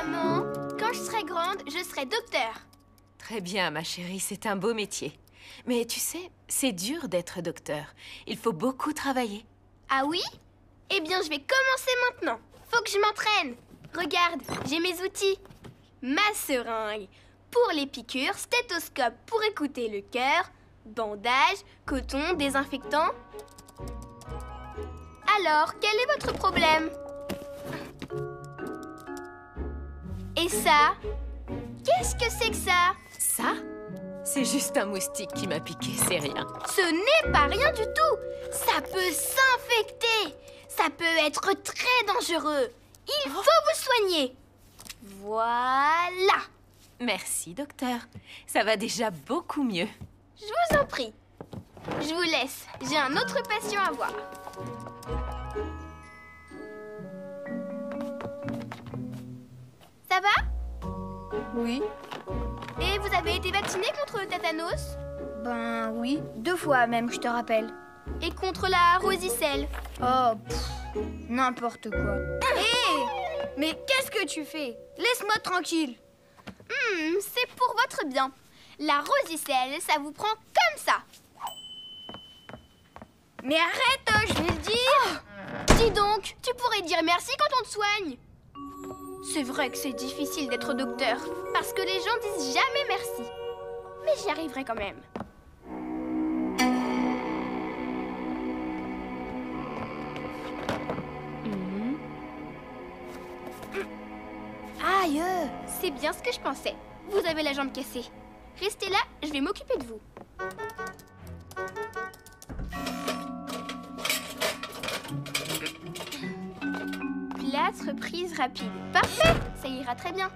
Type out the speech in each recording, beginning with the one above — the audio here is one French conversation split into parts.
Maman, quand je serai grande, je serai docteur. Très bien, ma chérie, c'est un beau métier. Mais tu sais, c'est dur d'être docteur. Il faut beaucoup travailler. Ah oui? Eh bien, je vais commencer maintenant. Faut que je m'entraîne. Regarde, j'ai mes outils. Ma seringue pour les piqûres, stéthoscope pour écouter le cœur, bandage, coton, désinfectant. Alors, quel est votre problème? Et ça? Qu'est-ce que c'est que ça? Ça? C'est juste un moustique qui m'a piqué, c'est rien. Ce n'est pas rien du tout. Ça peut s'infecter. Ça peut être très dangereux. Il faut vous soigner. Voilà. Merci, docteur. Ça va déjà beaucoup mieux. Je vous en prie. Je vous laisse. J'ai un autre patient à voir. Ça va? Oui. Et vous avez été vacciné contre le tétanos? Ben oui, 2 fois même, je te rappelle. Et contre la rosicelle? Oh, n'importe quoi. Hé! Mais qu'est-ce que tu fais? Laisse-moi tranquille. C'est pour votre bien. La rosicelle, ça vous prend comme ça. Mais arrête, je vais le dire. Dis donc, tu pourrais dire merci quand on te soigne. C'est vrai que c'est difficile d'être docteur, parce que les gens disent jamais merci. Mais j'y arriverai quand même. Aïe, c'est bien ce que je pensais. Vous avez la jambe cassée. Restez là, je vais m'occuper de vous. Plâtre, prise rapide. Parfait, ça ira très bien.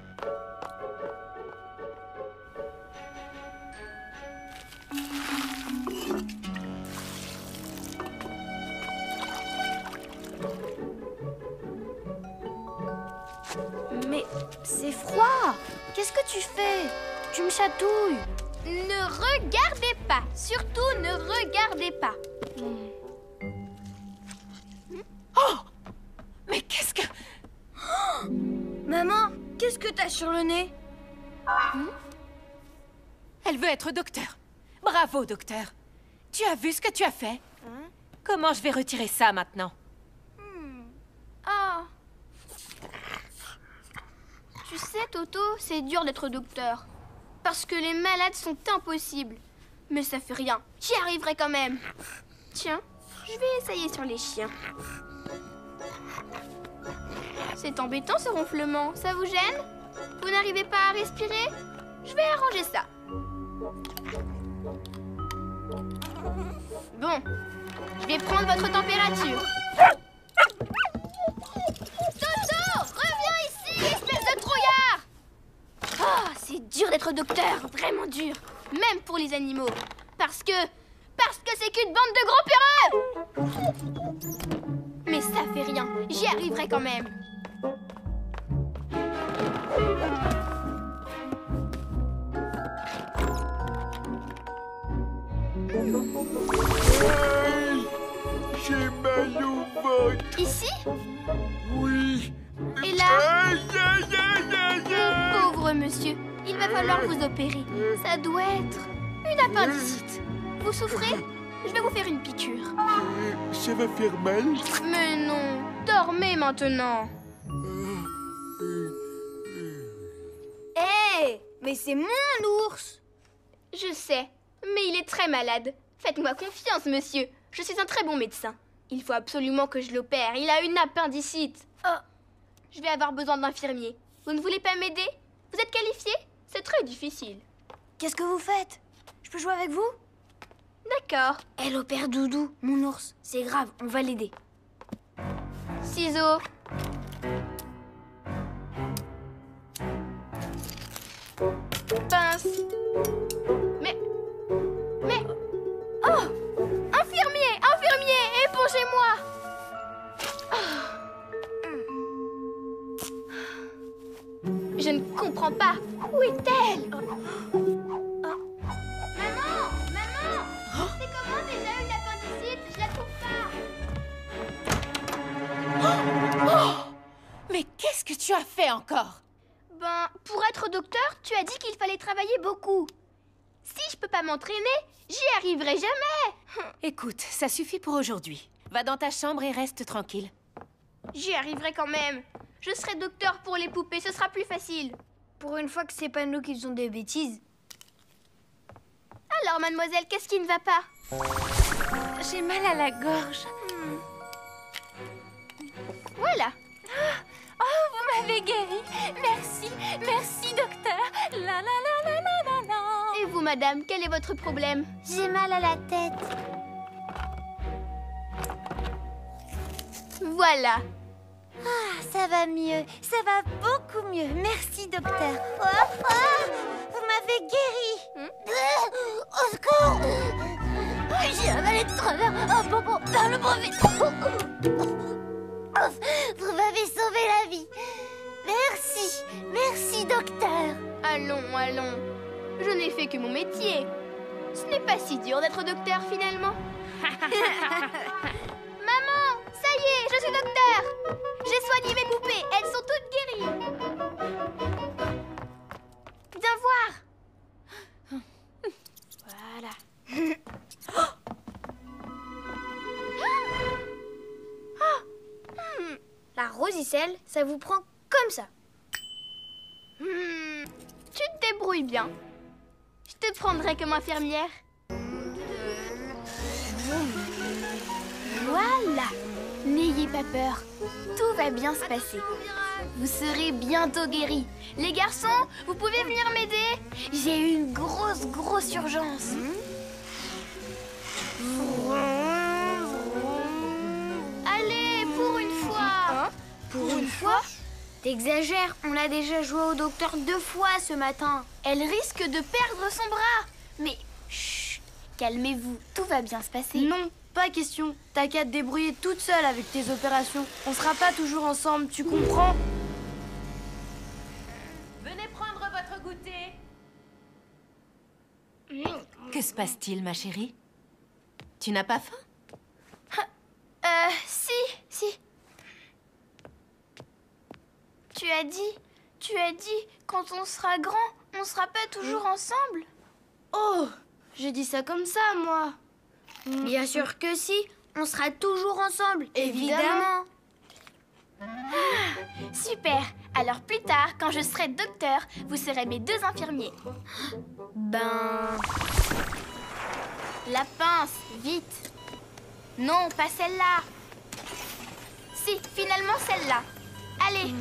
Mais c'est froid. Qu'est-ce que tu fais? Tu me chatouilles. Ne regardez pas, surtout ne regardez pas. Oh! Mais qu'est-ce que... Maman, qu'est-ce que t'as sur le nez? Elle veut être docteur. Bravo, docteur. Tu as vu ce que tu as fait? Comment je vais retirer ça maintenant? Oh. Tu sais, Toto, c'est dur d'être docteur. Parce que les malades sont impossibles. Mais ça fait rien, j'y arriverai quand même. Tiens, je vais essayer sur les chiens. C'est embêtant ce ronflement, ça vous gêne? Vous n'arrivez pas à respirer? Je vais arranger ça. Bon, je vais prendre votre température. Toto, reviens ici, espèce de trouillard! Oh, c'est dur d'être docteur, vraiment dur. Même pour les animaux. Parce que c'est qu'une bande de gros peureux! Mais ça fait rien, j'y arriverai quand même. Hey, j'ai mal au ventre. Ici? Oui. Et là? Aïe, aïe, aïe, aïe, aïe. Pauvre monsieur, il va falloir vous opérer. Ça doit être une appendicite. Vous souffrez? Je vais vous faire une piqûre. Ça va faire mal? Mais non, dormez maintenant. Hé! Mais c'est mon ours. Je sais, mais il est très malade. Faites-moi confiance, monsieur. Je suis un très bon médecin. Il faut absolument que je l'opère. Il a une appendicite. Oh, je vais avoir besoin d'infirmiers. Vous ne voulez pas m'aider? Vous êtes qualifié? C'est très difficile. Qu'est-ce que vous faites? Je peux jouer avec vous? D'accord. Elle opère Doudou, mon ours. C'est grave, on va l'aider. Ciseaux. Pince. Mais... Oh! Infirmier, épongez-moi! Je ne comprends pas. Où est-elle? Maman! C'est comment déjà une appendicite? Je la trouve pas. Mais qu'est-ce que tu as fait encore? Ben, pour être docteur, tu as dit qu'il fallait travailler beaucoup. Si je peux pas m'entraîner, j'y arriverai jamais. Écoute, ça suffit pour aujourd'hui. Va dans ta chambre et reste tranquille. J'y arriverai quand même. Je serai docteur pour les poupées, ce sera plus facile. Pour une fois que c'est pas nous qui faisons des bêtises. Alors, mademoiselle, qu'est-ce qui ne va pas? J'ai mal à la gorge. Voilà. Oh, vous m'avez guéri. Merci, merci, docteur. La la la la la la la. Et vous, madame, quel est votre problème? J'ai mal à la tête. Voilà. Ah, ça va mieux. Ça va beaucoup mieux. Merci, docteur. Vous m'avez guéri. Au secours. J'ai avalé de travers un bonbon dans le mauvais trou. Vous m'avez sauvé la vie. Merci. Merci, docteur. Allons, allons. Je n'ai fait que mon métier. Ce n'est pas si dur d'être docteur, finalement. Maman, ça y est, je suis docteur. J'ai soigné mes poupées, elles sont toutes guéries. Viens voir. Voilà. La rosicelle, ça vous prend comme ça. Tu te débrouilles bien. Je te prendrai comme infirmière. Voilà. N'ayez pas peur. Tout va bien se passer. Vous serez bientôt guéris. Les garçons, vous pouvez venir m'aider? J'ai une grosse urgence. Allez, pour une fois. Pour une fois? T'exagères, on a déjà joué au docteur 2 fois ce matin. Elle risque de perdre son bras. Mais chut, calmez-vous, tout va bien se passer. Non, pas question. T'as qu'à te débrouiller toute seule avec tes opérations. On sera pas toujours ensemble, tu comprends? Venez prendre votre goûter. Que se passe-t-il, ma chérie? Tu n'as pas faim? Si. Tu as dit, quand on sera grand, on sera pas toujours ensemble? Oh, j'ai dit ça comme ça, moi. Bien sûr que si, on sera toujours ensemble, évidemment. Super. Alors plus tard, quand je serai docteur, vous serez mes 2 infirmiers. Ben... La pince, vite. Non, pas celle-là. Si, finalement celle-là. Allez,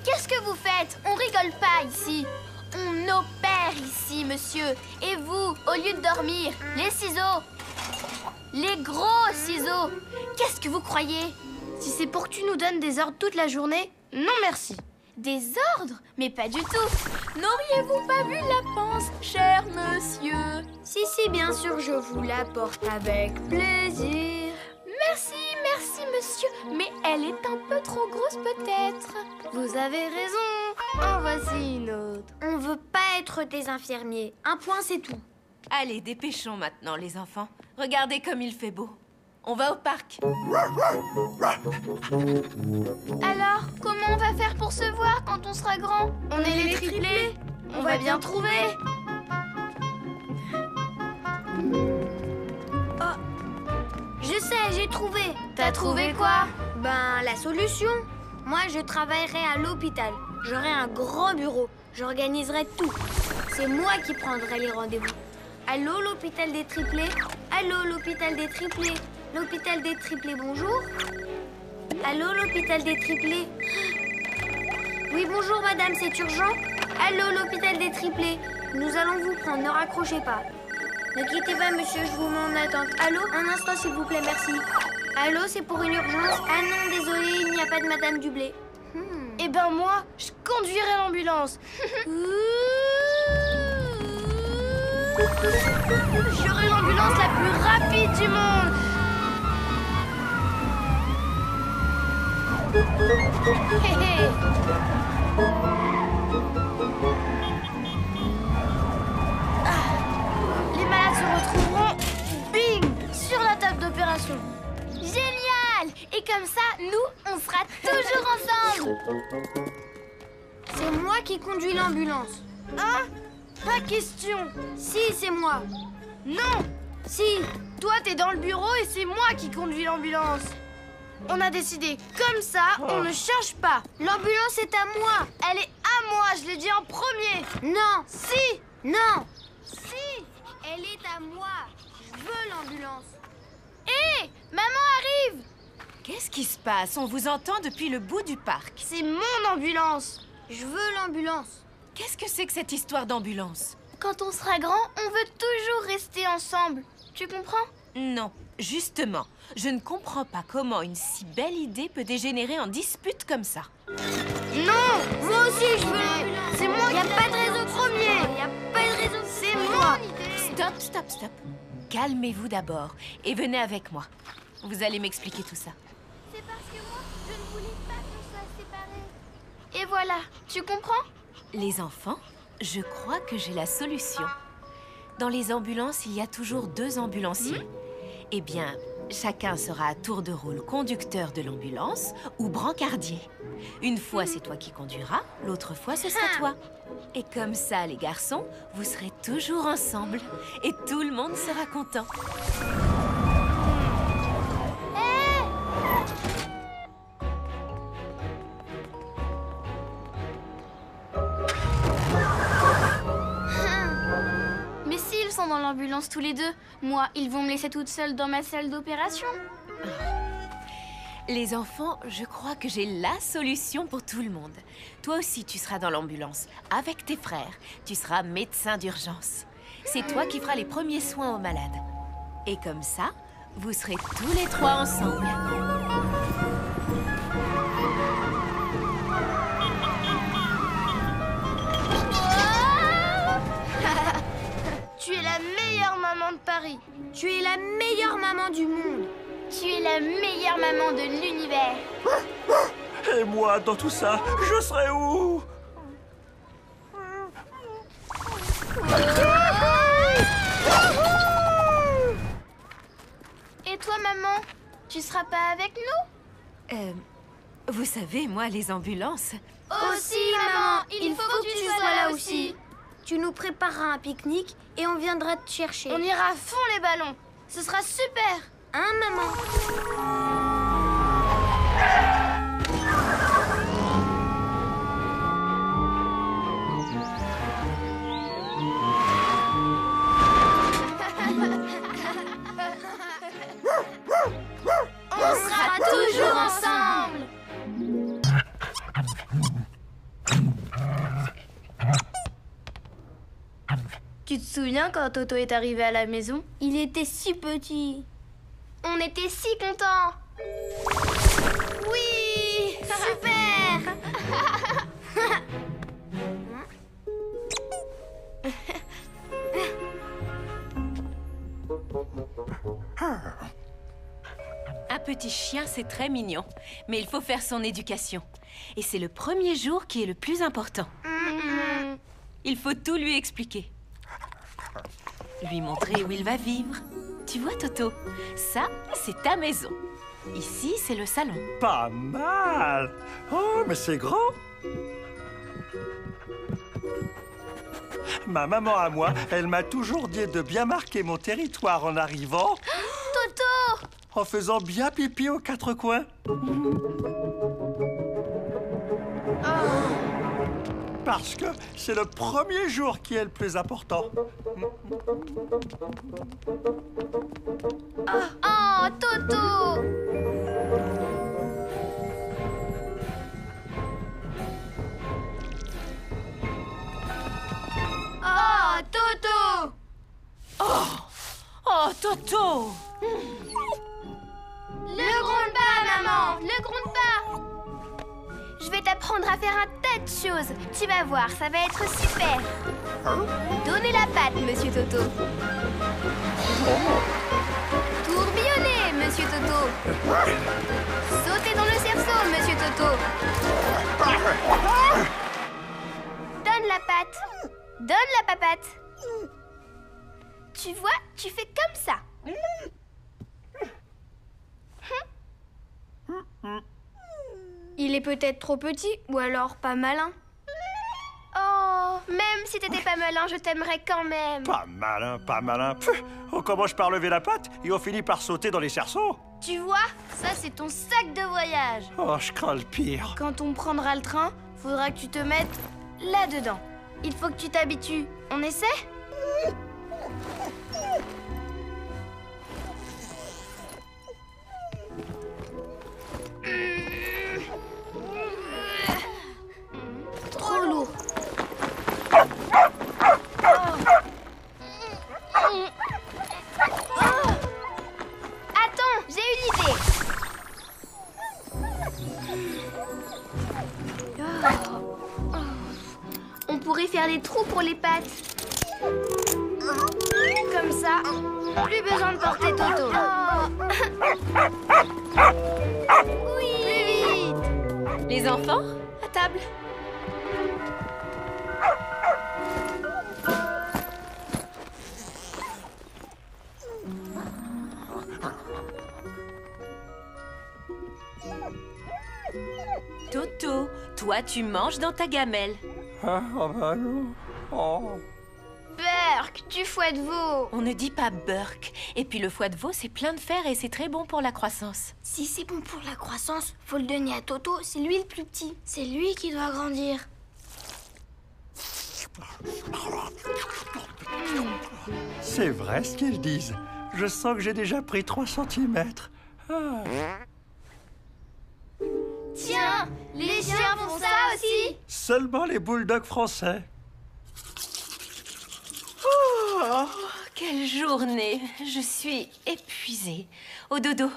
qu'est-ce que vous faites? On rigole pas ici. On opère ici, monsieur. Et vous, au lieu de dormir, les ciseaux. Les gros ciseaux. Qu'est-ce que vous croyez? Si c'est pour que tu nous donnes des ordres toute la journée, non merci. Des ordres? Mais pas du tout. N'auriez-vous pas vu la pince, cher monsieur? Si, bien sûr, je vous l'apporte avec plaisir. Merci, monsieur. Mais elle est un peu trop grosse, peut-être. Vous avez raison. En voici une autre. On veut pas être des infirmiers. Un point, c'est tout. Allez, dépêchons maintenant, les enfants. Regardez comme il fait beau. On va au parc. Alors, comment on va faire pour se voir quand on sera grand? On est les triplés. On va bien trouver. Oh, je sais, j'ai trouvé. T'as trouvé quoi? Ben, la solution. Moi, je travaillerai à l'hôpital. J'aurai un grand bureau. J'organiserai tout. C'est moi qui prendrai les rendez-vous. Allô, l'hôpital des triplés? Allô, l'hôpital des triplés? L'hôpital des triplés, bonjour? Allô, l'hôpital des triplés? Oui, bonjour, madame, c'est urgent? Allô, l'hôpital des triplés? Nous allons vous prendre, ne raccrochez pas. Ne quittez pas, monsieur, je vous mets en attente. Allô, un instant, s'il vous plaît, merci. Allô, c'est pour une urgence? Ah non, désolé, il n'y a pas de madame Dublé. Eh ben moi, je conduirai l'ambulance. J'aurai l'ambulance la plus rapide du monde. Hé hé. Les malades se retrouveront, bing, sur la table d'opération. Génial! Et comme ça, nous, on sera toujours ensemble. C'est moi qui conduis l'ambulance. Hein? Pas question. Si, c'est moi. Non. Si. Toi, t'es dans le bureau et c'est moi qui conduis l'ambulance. On a décidé comme ça, on ne change pas. L'ambulance est à moi. Elle est à moi, je l'ai dit en premier. Non. Si. Non. Si. Elle est à moi. Je veux l'ambulance. Hé, maman arrive. Qu'est-ce qui se passe? On vous entend depuis le bout du parc. C'est mon ambulance. Je veux l'ambulance. Qu'est-ce que c'est que cette histoire d'ambulance? Quand on sera grand, on veut toujours rester ensemble. Tu comprends? Non, justement, je ne comprends pas comment une si belle idée peut dégénérer en dispute comme ça. Non. Moi aussi, je veux l'ambulance. C'est moi Y a qui pas de l'ai raison dit en premier. Y a pas de raison. C'est moi. Stop. Calmez-vous d'abord et venez avec moi. Vous allez m'expliquer tout ça. C'est parce que moi, je ne voulais pas qu'on soit séparés. Et voilà, tu comprends? Les enfants, je crois que j'ai la solution. Dans les ambulances, il y a toujours 2 ambulanciers. Eh bien, chacun sera à tour de rôle conducteur de l'ambulance ou brancardier. Une fois, c'est toi qui conduiras, l'autre fois, ce sera toi. Et comme ça, les garçons, vous serez toujours ensemble et tout le monde sera content. Mais s'ils sont dans l'ambulance tous les deux, moi, ils vont me laisser toute seule dans ma salle d'opération. Les enfants, je crois que j'ai la solution pour tout le monde. Toi aussi, tu seras dans l'ambulance, avec tes frères. Tu seras médecin d'urgence. C'est toi qui feras les premiers soins aux malades. Et comme ça, vous serez tous les 3 ensemble. Tu es la meilleure maman de Paris. Tu es la meilleure maman du monde. Tu es la meilleure maman de l'univers. Et moi, dans tout ça, je serai où? Et toi, maman, tu seras pas avec nous? Vous savez, moi, les ambulances... Aussi, maman, il faut que tu sois là aussi. Tu nous prépareras un pique-nique et on viendra te chercher. On ira à fond les ballons. Ce sera super. Hein, maman? On sera toujours ensemble. Tu te souviens quand Toto est arrivé à la maison? Il était si petit. On était si contents. Oui. Super. Un petit chien, c'est très mignon. Mais il faut faire son éducation. Et c'est le premier jour qui est le plus important. Il faut tout lui expliquer. Lui montrer où il va vivre. Tu vois, Toto, ça, c'est ta maison. Ici, c'est le salon. Pas mal. Oh, mais c'est grand. Ma maman à moi, elle m'a toujours dit de bien marquer mon territoire en arrivant. Toto! En faisant bien pipi aux 4 coins. Parce que c'est le premier jour qui est le plus important. Oh, Toto! Oh, Toto! Oh, Toto! Le gronde pas, maman! Le gronde pas! Je vais t'apprendre à faire un tas de choses. Tu vas voir, ça va être super. Donnez la patte, monsieur Toto. Tourbillonnez, monsieur Toto. Sautez dans le cerceau, monsieur Toto. Donne la patte. Donne la papate. Tu vois, tu fais comme ça. Il est peut-être trop petit ou alors pas malin. même si t'étais pas malin, je t'aimerais quand même. Pas malin, pas malin. Pff, on commence par lever la patte et on finit par sauter dans les cerceaux. Tu vois, ça c'est ton sac de voyage. Oh, je crains le pire. Quand on prendra le train, faudra que tu te mettes là-dedans. Il faut que tu t'habitues. On essaie? Trop lourd. Attends, j'ai une idée. On pourrait faire des trous pour les pattes. Comme ça, plus besoin de porter Toto. Oui. Plus vite. Les enfants, à table. Toto, toi tu manges dans ta gamelle. Ah, oh, bah non. Oh. Burk, tu foie de veau. On ne dit pas Burk. Et puis le foie de veau, c'est plein de fer et c'est très bon pour la croissance. Si c'est bon pour la croissance, faut le donner à Toto, c'est lui le plus petit. C'est lui qui doit grandir. C'est vrai ce qu'ils disent. Je sens que j'ai déjà pris 3 centimètres. Ah. Tiens, les chiens font ça aussi. Seulement les bulldogs français. Oh, quelle journée. Je suis épuisée. Au dodo.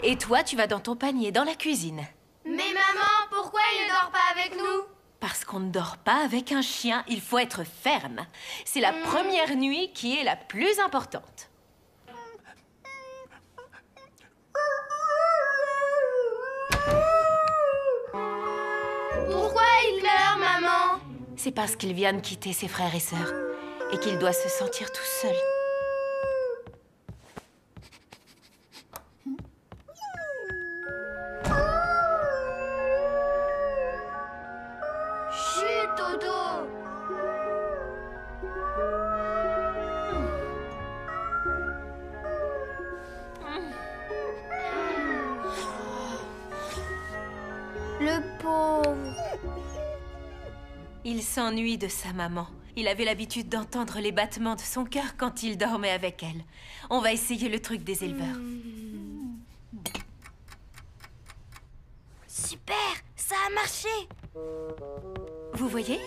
Et toi, tu vas dans ton panier, dans la cuisine. Mais maman, pourquoi il ne dort pas avec nous? Parce qu'on ne dort pas avec un chien, il faut être ferme. C'est la première nuit qui est la plus importante. Pourquoi il pleure, maman? C'est parce qu'il vient de quitter ses frères et sœurs et qu'il doit se sentir tout seul. Chut, Toto. Le pauvre. Il s'ennuie de sa maman. Il avait l'habitude d'entendre les battements de son cœur quand il dormait avec elle. On va essayer le truc des éleveurs. Super, ça a marché. Vous voyez?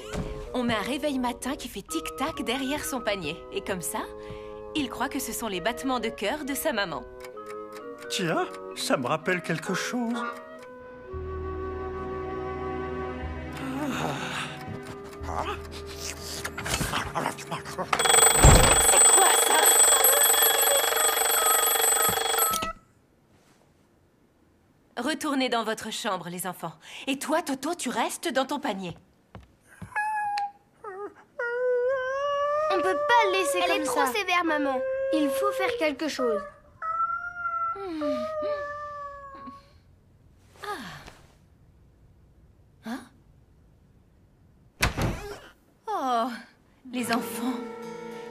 On met un réveil matin qui fait tic-tac derrière son panier. Et comme ça, il croit que ce sont les battements de cœur de sa maman. Tiens, ça me rappelle quelque chose. C'est quoi ça? Retournez dans votre chambre, les enfants. Et toi, Toto, tu restes dans ton panier. On peut pas le laisser Elle comme est ça. trop sévère, maman. Il faut faire quelque chose. Oh, les enfants,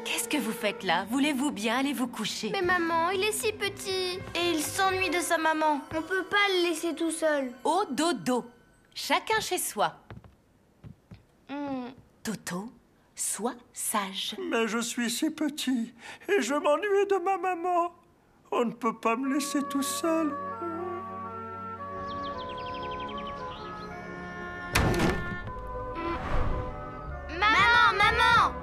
qu'est-ce que vous faites là? Voulez-vous bien aller vous coucher? Mais maman, il est si petit. Et il s'ennuie de sa maman. On peut pas le laisser tout seul. Au dodo, chacun chez soi. Toto, sois sage. Mais je suis si petit et je m'ennuie de ma maman. On ne peut pas me laisser tout seul. Maman!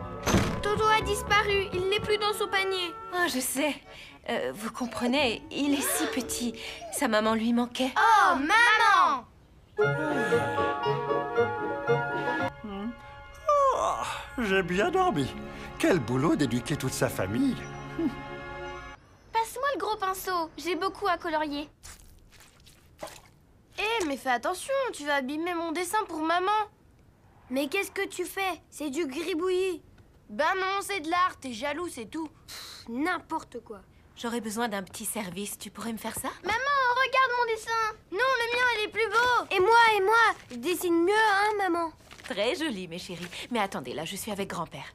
Toto a disparu, il n'est plus dans son panier. Oh, je sais. Vous comprenez, il est si petit. Sa maman lui manquait. Oh, maman! Oh, j'ai bien dormi. Quel boulot d'éduquer toute sa famille. Passe-moi le gros pinceau, j'ai beaucoup à colorier. Eh, mais fais attention, tu vas abîmer mon dessin pour maman. Mais qu'est-ce que tu fais? C'est du gribouillis. Ben non, c'est de l'art, t'es jaloux, c'est tout. N'importe quoi. J'aurais besoin d'un petit service. Tu pourrais me faire ça? Maman, regarde mon dessin. Non, le mien, il est plus beau. Et moi, je dessine mieux, hein, maman? Très joli, mes chéris. Mais attendez, là, je suis avec grand-père.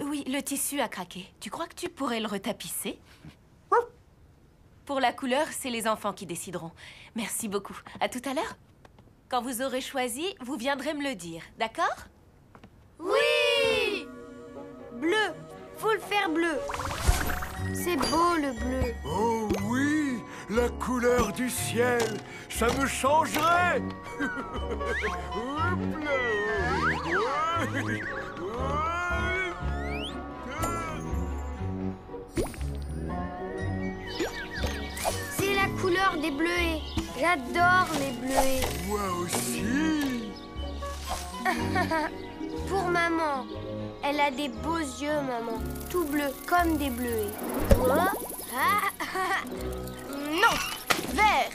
Oui, le tissu a craqué. Tu crois que tu pourrais le retapisser? Pour la couleur, c'est les enfants qui décideront. Merci beaucoup. À tout à l'heure. Quand vous aurez choisi, vous viendrez me le dire, d'accord? Oui! Bleu. Faut le faire bleu. C'est beau, le bleu. Oh oui, la couleur du ciel, ça me changerait. C'est la couleur des bleuets. J'adore les bleuets. Moi aussi. Pour maman. Elle a des beaux yeux, maman. Tout bleu, comme des bleuets. Quoi? Non! Vert!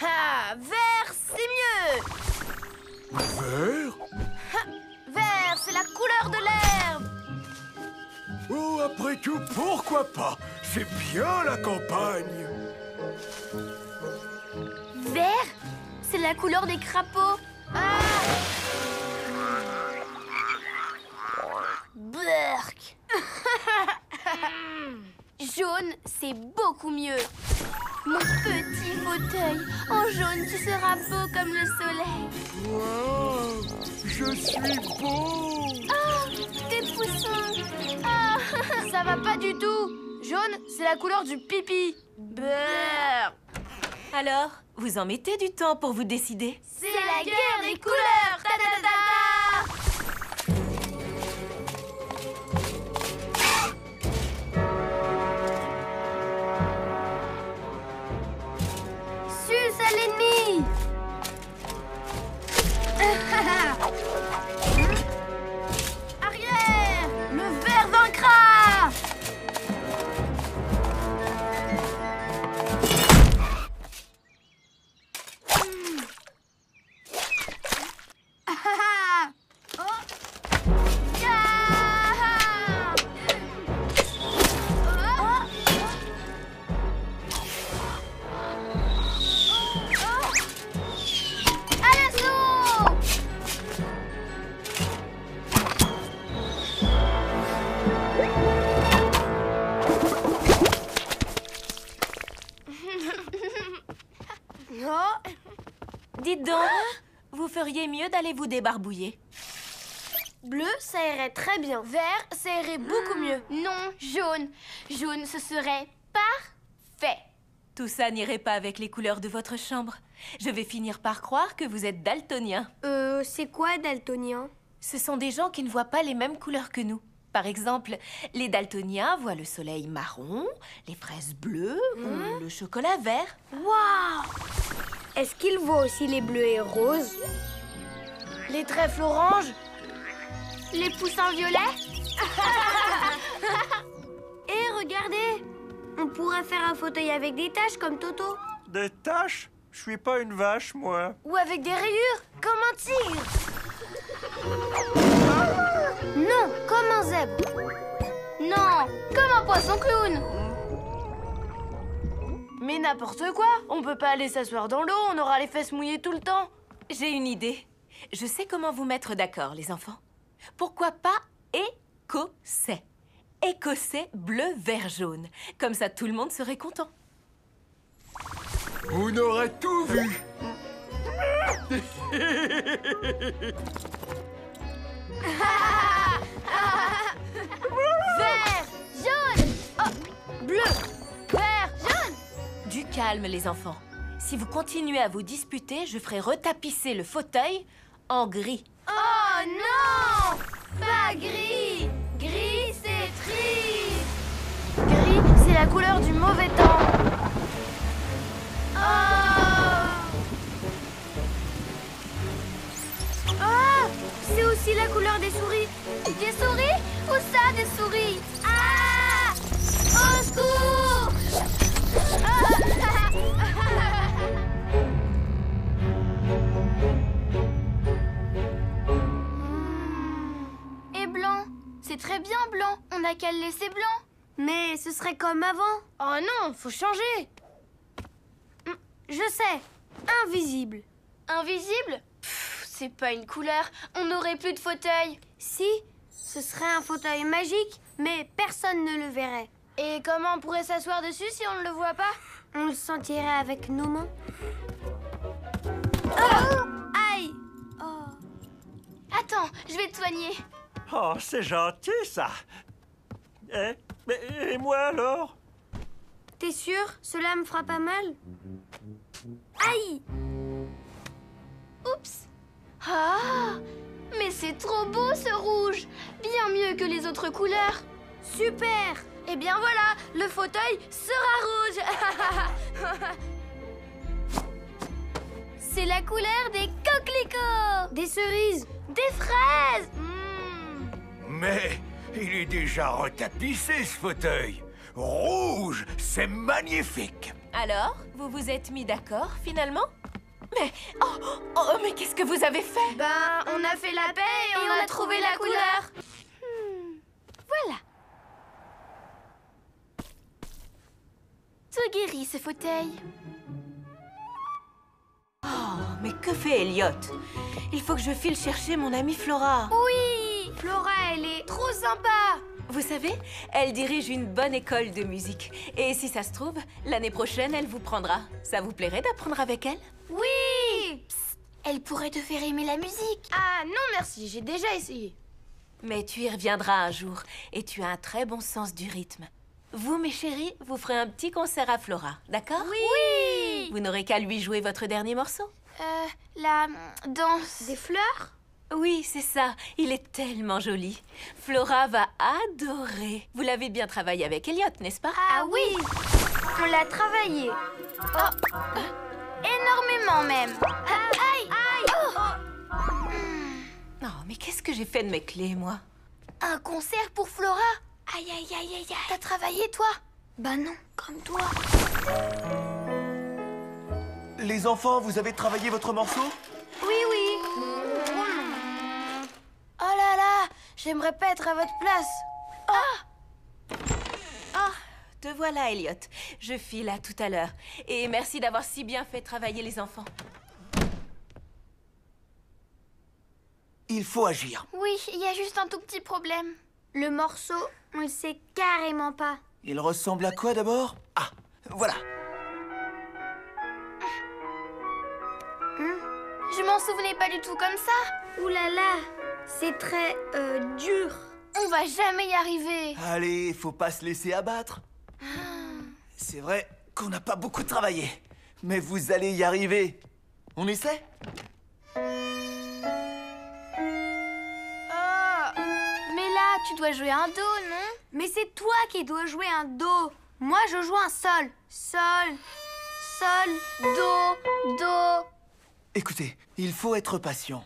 Ah, vert, c'est mieux! Vert? Vert, c'est la couleur de l'herbe! Oh, après tout, pourquoi pas? C'est bien la campagne. Vert, c'est la couleur des crapauds. Ah! Burk. Jaune, c'est beaucoup mieux. Mon petit fauteuil, en jaune, tu seras beau comme le soleil. Wow, je suis beau. Oh, tes poussins. Ah. Ça va pas du tout! Jaune, c'est la couleur du pipi. Brrr. Alors, vous en mettez du temps pour vous décider? C'est la guerre des couleurs! Ta ta ta ta! Suce à l'ennemi. Arrière! Le vert vaincra! Dites donc, vous feriez mieux d'aller vous débarbouiller. Bleu, ça irait très bien. Vert, ça irait beaucoup mieux. Non, jaune. Jaune, ce serait parfait. Tout ça n'irait pas avec les couleurs de votre chambre. Je vais finir par croire que vous êtes daltonien. C'est quoi daltonien? Ce sont des gens qui ne voient pas les mêmes couleurs que nous. Par exemple, les daltoniens voient le soleil marron, les fraises bleues ou le chocolat vert. Waouh! Est-ce qu'il voit aussi les bleuets roses? Les trèfles oranges. Les poussins violets. Et regardez! On pourrait faire un fauteuil avec des taches comme Toto. Des taches? Je suis pas une vache, moi. Ou avec des rayures, comme un tigre. Non, comme un zèbre. Non, comme un poisson clown. Mais n'importe quoi. On peut pas aller s'asseoir dans l'eau, on aura les fesses mouillées tout le temps. J'ai une idée. Je sais comment vous mettre d'accord, les enfants. Pourquoi pas écossais? Écossais bleu, vert, jaune. Comme ça, tout le monde serait content. On aurait tout vu. Vert, Jaune. bleu, vert, jaune. Du calme, les enfants. Si vous continuez à vous disputer, je ferai retapisser le fauteuil en gris. Oh non! Pas gris! Gris, c'est triste! Gris, c'est la couleur du mauvais temps. Oh! Ah! C'est aussi la couleur des souris. Des souris? Où ça, des souris? Ah! Au secours! Et blanc? C'est très bien blanc. On n'a qu'à le laisser blanc. Mais ce serait comme avant. Oh non, faut changer. Je sais. Invisible. Invisible? Pff, c'est pas une couleur. On n'aurait plus de fauteuil. Si, ce serait un fauteuil magique, mais personne ne le verrait. Et comment on pourrait s'asseoir dessus si on ne le voit pas? On le sentirait avec nos mains. Oh! Aïe! Oh. Attends, je vais te soigner. Oh, c'est gentil, ça. Et moi, alors? T'es sûr? Cela me fera pas mal? Aïe! Oups. Ah, mais c'est trop beau ce rouge. Bien mieux que les autres couleurs. Super! Eh bien voilà, le fauteuil sera rouge. C'est la couleur des coquelicots. Des cerises! Des fraises. Mais il est déjà retapissé, ce fauteuil. Rouge, c'est magnifique. Alors, vous vous êtes mis d'accord, finalement? Mais... mais qu'est-ce que vous avez fait? Ben, on a fait la paix et on a trouvé la couleur. Voilà. Tout guéri, ce fauteuil. Oh, mais que fait Elliot? Il faut que je file chercher mon amie Flora. Oui! Flora, elle est trop sympa! Vous savez, elle dirige une bonne école de musique. Et si ça se trouve, l'année prochaine, elle vous prendra. Ça vous plairait d'apprendre avec elle? Oui! Elle pourrait te faire aimer la musique. Ah non merci, j'ai déjà essayé. Mais tu y reviendras un jour. Et tu as un très bon sens du rythme. Vous, mes chéris, vous ferez un petit concert à Flora, d'accord? Oui. Vous n'aurez qu'à lui jouer votre dernier morceau. La danse. Des fleurs? Oui, c'est ça. Il est tellement joli. Flora va adorer. Vous l'avez bien travaillé avec Elliot, n'est-ce pas? Ah oui! On l'a travaillé. Énormément même. Aïe! Non, mais qu'est-ce que j'ai fait de mes clés, moi? Un concert pour Flora. Aïe, aïe, aïe, aïe, aïe. T'as travaillé, toi? Bah non, comme toi. Les enfants, vous avez travaillé votre morceau? Oui, oui. Oh là là, j'aimerais pas être à votre place. Te voilà, Elliot. Je file à tout à l'heure. Et merci d'avoir si bien fait travailler les enfants. Il faut agir. Oui, il y a juste un tout petit problème. Le morceau, on le sait carrément pas. Il ressemble à quoi d'abord? Ah, voilà. Je m'en souvenais pas du tout comme ça. Ouh là là, c'est très dur. On va jamais y arriver. Allez, faut pas se laisser abattre. C'est vrai qu'on n'a pas beaucoup travaillé, mais vous allez y arriver. On essaie? Mais là, tu dois jouer un do, non? Mais c'est toi qui dois jouer un do. Moi, je joue un sol. Sol, sol, Do, do. Écoutez, il faut être patient.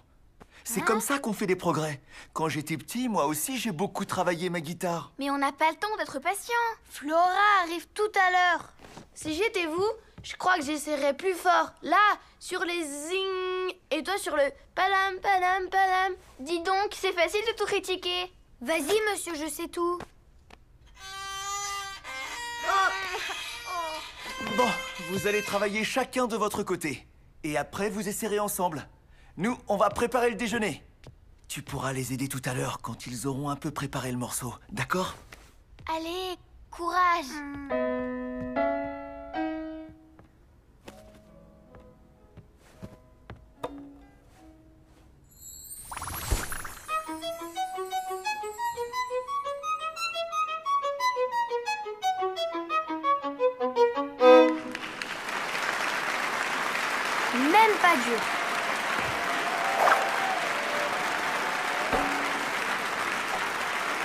C'est comme ça qu'on fait des progrès. Quand j'étais petit, moi aussi, j'ai beaucoup travaillé ma guitare. Mais on n'a pas le temps d'être patient. Flora arrive tout à l'heure. Si j'étais vous, je crois que j'essaierais plus fort. Là, sur les zing, et toi sur le padam, padam, padam. Dis donc, c'est facile de tout critiquer. Vas-y, monsieur, je sais tout. Bon, vous allez travailler chacun de votre côté. Et après, vous essaierez ensemble. Nous, on va préparer le déjeuner. Tu pourras les aider tout à l'heure quand ils auront un peu préparé le morceau, d'accord? Allez, courage. Même pas dur.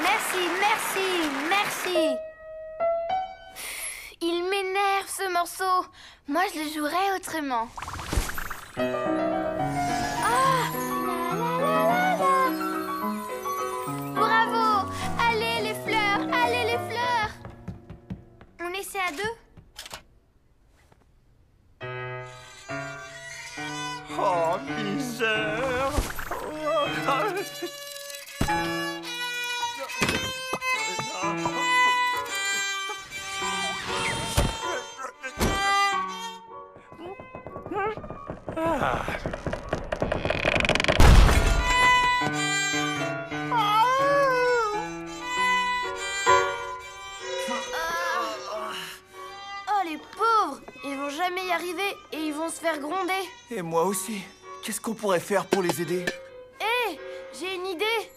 Merci, merci, merci. Il m'énerve ce morceau. Moi, je le jouerais autrement. Bravo! Allez les fleurs! Allez les fleurs! On essaie à deux? Oh, misère. Et moi aussi. Qu'est-ce qu'on pourrait faire pour les aider? Hé, j'ai une idée.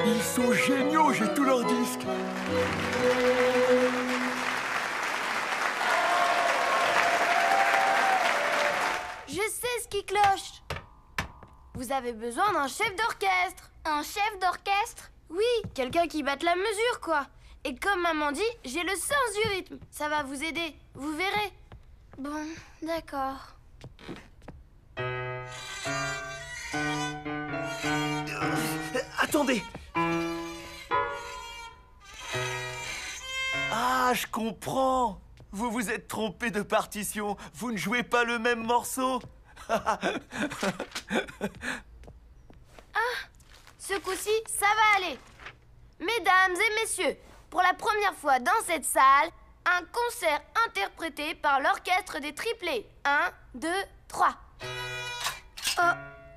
Ils sont géniaux, j'ai tous leurs disques. Je sais ce qui cloche. Vous avez besoin d'un chef d'orchestre. Un chef d'orchestre? Oui, quelqu'un qui batte la mesure, quoi. Et comme maman dit, j'ai le sens du rythme. Ça va vous aider, vous verrez. Bon, d'accord. Attendez. Ah, je comprends. Vous vous êtes trompé de partition. Vous ne jouez pas le même morceau. Ce coup-ci, ça va aller. Mesdames et messieurs, pour la première fois dans cette salle, un concert interprété par l'orchestre des triplés. 1, 2, 3. Oh,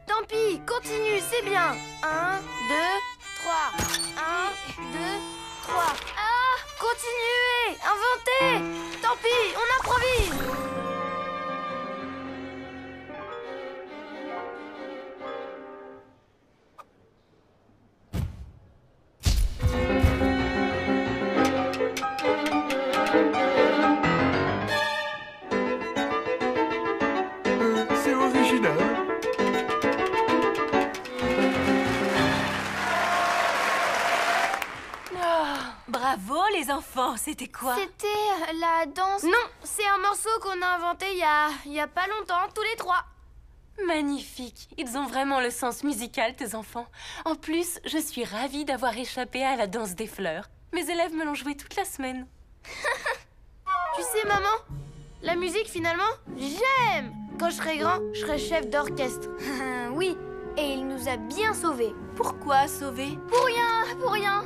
tant pis, continue, c'est bien. 1, 2, 3. 1, 2, 3. Ah, continuez, inventez. Tant pis, on improvise. C'est original. Bravo les enfants, c'était quoi? C'était la danse... Non, c'est un morceau qu'on a inventé il y a pas longtemps, tous les trois. Magnifique. Ils ont vraiment le sens musical, tes enfants. En plus, je suis ravie d'avoir échappé à la danse des fleurs. Mes élèves me l'ont joué toute la semaine. Tu sais, maman, la musique, finalement, j'aime. Quand je serai grand, je serai chef d'orchestre. Oui, et il nous a bien sauvés. Pourquoi sauver? Pour rien.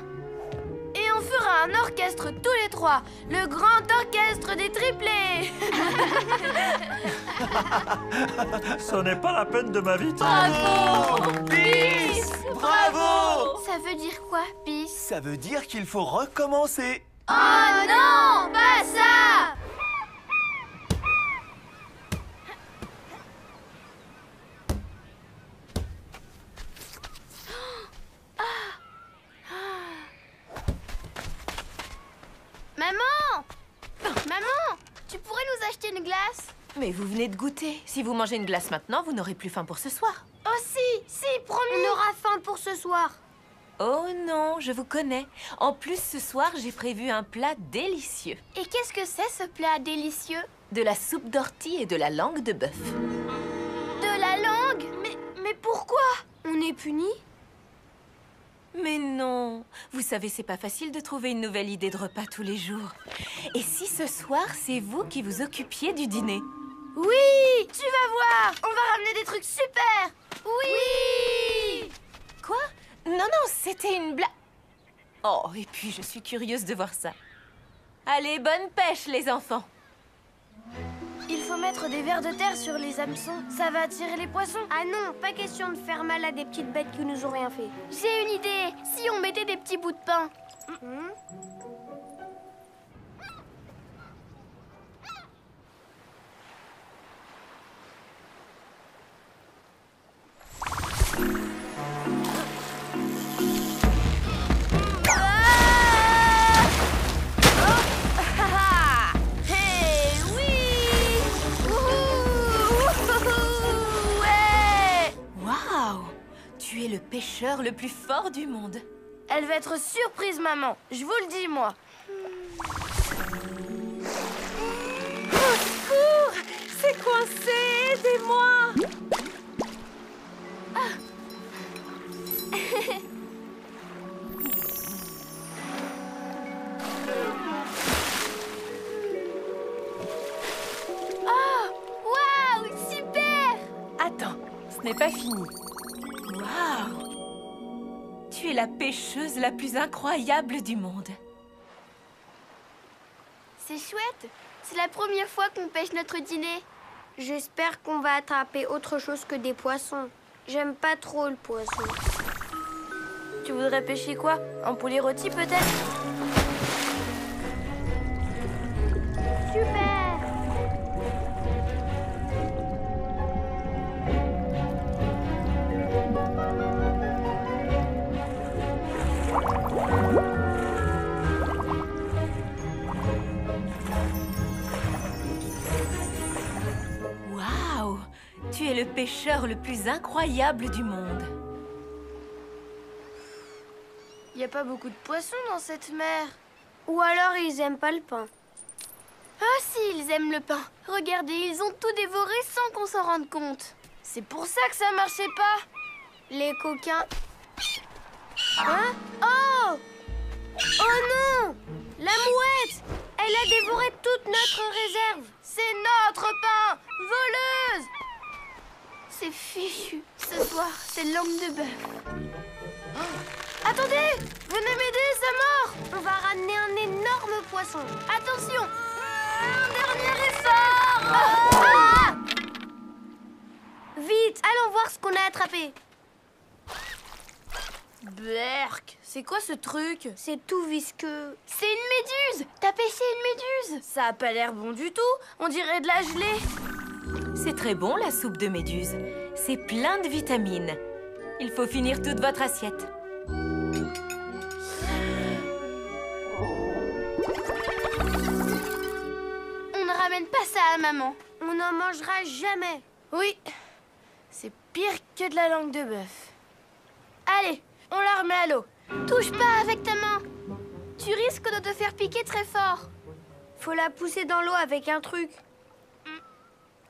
Et on fera un orchestre tous les trois, le grand orchestre des triplés. Ce n'est pas la peine de m'inviter. Bis! Bravo! Ça veut dire quoi, bis? Ça veut dire qu'il faut recommencer. Oh non, pas ça! Maman, tu pourrais nous acheter une glace? Mais vous venez de goûter. Si vous mangez une glace maintenant, vous n'aurez plus faim pour ce soir. Oh si, promis. On aura faim pour ce soir. Oh non, je vous connais. En plus, ce soir, j'ai prévu un plat délicieux. Et qu'est-ce que c'est ce plat délicieux? De la soupe d'ortie et de la langue de bœuf. De la langue? Mais pourquoi? On est punis? Mais non. Vous savez, c'est pas facile de trouver une nouvelle idée de repas tous les jours. Et si ce soir, c'est vous qui vous occupiez du dîner? Oui, tu vas voir. On va ramener des trucs super. Oui. Quoi? Non, c'était une blague. Oh, et puis je suis curieuse de voir ça. Allez, bonne pêche, les enfants. Il faut mettre des vers de terre sur les hameçons. Ça va attirer les poissons. Ah non, pas question de faire mal à des petites bêtes qui nous ont rien fait. J'ai une idée. Si on mettait des petits bouts de pain? Tu es le pêcheur le plus fort du monde. Elle va être surprise, maman. Je vous le dis, moi. Au secours! C'est coincé! Aidez-moi! Waouh, super! Attends, ce n'est pas fini. Waouh! Tu es la pêcheuse la plus incroyable du monde. C'est chouette. C'est la première fois qu'on pêche notre dîner. J'espère qu'on va attraper autre chose que des poissons. J'aime pas trop le poisson. tu voudrais pêcher quoi? Un poulet rôti peut-être? Super! Waouh! Tu es le pêcheur le plus incroyable du monde. Y a pas beaucoup de poissons dans cette mer. Ou alors ils aiment pas le pain. Ah si, ils aiment le pain. Regardez, ils ont tout dévoré sans qu'on s'en rende compte. C'est pour ça que ça marchait pas. Les coquins... Hein? Oh! Oh non! La mouette! Elle a dévoré toute notre réserve. C'est notre pain! Voleuse! C'est fichu. Ce soir, c'est langue de bœuf. Attendez! Venez m'aider, ça mord! On va ramener un énorme poisson. Attention! Un dernier effort! Ah! Vite, allons voir ce qu'on a attrapé. Berk! C'est quoi ce truc? C'est tout visqueux. C'est une méduse! T'as pêché une méduse! Ça a pas l'air bon du tout. On dirait de la gelée. C'est très bon, la soupe de méduse. C'est plein de vitamines. Il faut finir toute votre assiette. On ne ramène pas ça à maman. On n'en mangera jamais. Oui. C'est pire que de la langue de bœuf. Allez, on la remet à l'eau. Touche pas avec ta main. Tu risques de te faire piquer très fort. Faut la pousser dans l'eau avec un truc.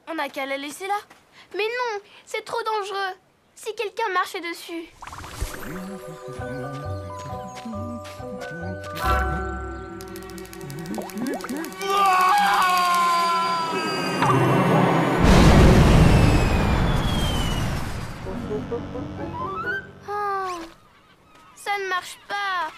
On n'a qu'à la laisser là. Mais non, c'est trop dangereux. Si quelqu'un marchait dessus. Oh, ça ne marche pas.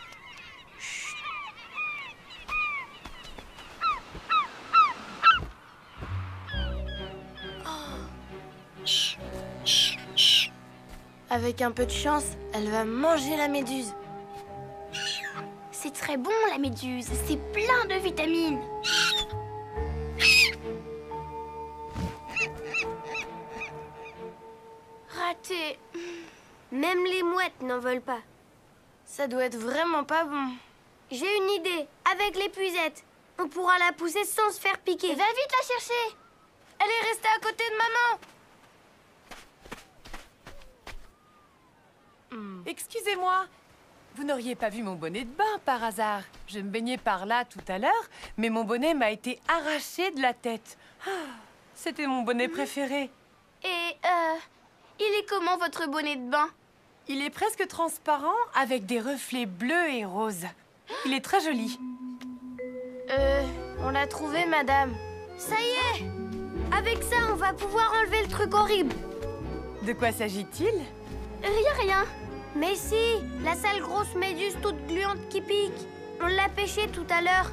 Avec un peu de chance, elle va manger la méduse. C'est très bon, la méduse. C'est plein de vitamines. Raté. Même les mouettes n'en veulent pas. Ça doit être vraiment pas bon. J'ai une idée. Avec l'épuisette, on pourra la pousser sans se faire piquer. Va vite la chercher. Elle est restée à côté de maman. Excusez-moi, vous n'auriez pas vu mon bonnet de bain par hasard? Je me baignais par là tout à l'heure, mais mon bonnet m'a été arraché de la tête. Ah, c'était mon bonnet préféré. Et, il est comment votre bonnet de bain? Il est presque transparent avec des reflets bleus et roses. Il est très joli. On l'a trouvé, madame. Ça y est! Avec ça, on va pouvoir enlever le truc horrible. De quoi s'agit-il? Rien. Mais si, la sale grosse méduse toute gluante qui pique. On l'a pêchée tout à l'heure.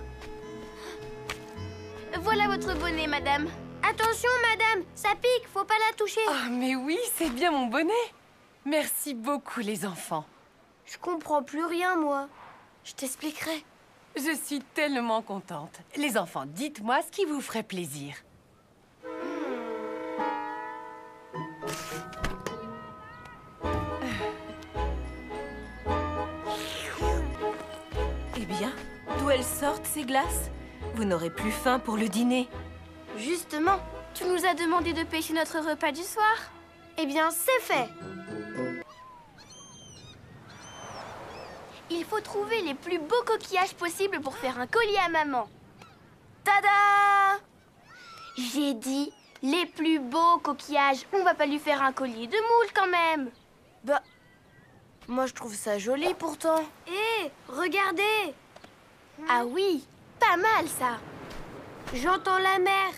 Voilà votre bonnet, madame. Attention, madame, ça pique, faut pas la toucher. Ah, mais oui, c'est bien mon bonnet. Merci beaucoup, les enfants. Je comprends plus rien, moi. Je t'expliquerai. Je suis tellement contente. Les enfants, dites-moi ce qui vous ferait plaisir. Eh bien, d'où elles sortent, ces glaces? Vous n'aurez plus faim pour le dîner. Justement, tu nous as demandé de pêcher notre repas du soir. Eh bien, c'est fait. Il faut trouver les plus beaux coquillages possibles pour faire un collier à maman. Tada! J'ai dit les plus beaux coquillages. On va pas lui faire un collier de moule quand même. Bah, moi je trouve ça joli pourtant. Hé, regardez! Ah oui, pas mal ça. J'entends la mer.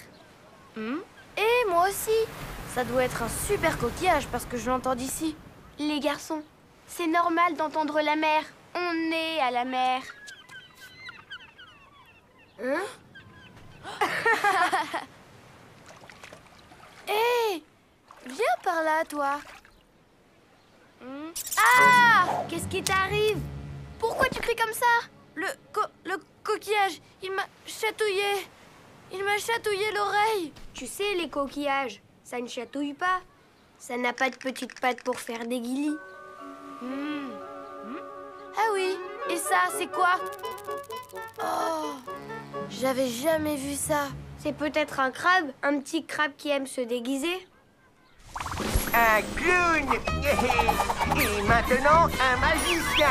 Et moi aussi. Ça doit être un super coquillage parce que je l'entends d'ici. Les garçons, c'est normal d'entendre la mer. On est à la mer. Hein? Hé! Viens par là, toi. Ah! Qu'est-ce qui t'arrive? Pourquoi tu cries comme ça? Le coquillage, il m'a chatouillé. Il m'a chatouillé l'oreille. Tu sais, les coquillages, ça ne chatouille pas. Ça n'a pas de petites pattes pour faire des guilis. Ah oui, et ça, c'est quoi? Oh, j'avais jamais vu ça. C'est peut-être un crabe, un petit crabe qui aime se déguiser. Un clown. Et maintenant, un magicien.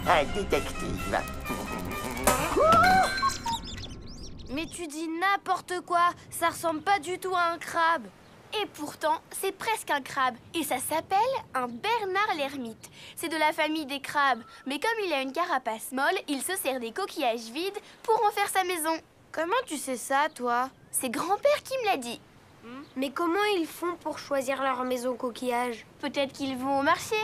Un détective. Mais tu dis n'importe quoi, ça ressemble pas du tout à un crabe. Et pourtant, c'est presque un crabe. Et ça s'appelle un Bernard l'ermite. C'est de la famille des crabes. Mais comme il a une carapace molle, il se sert des coquillages vides pour en faire sa maison. Comment tu sais ça, toi? C'est grand-père qui me l'a dit. Mais comment ils font pour choisir leur maison coquillage? Peut-être qu'ils vont au marché.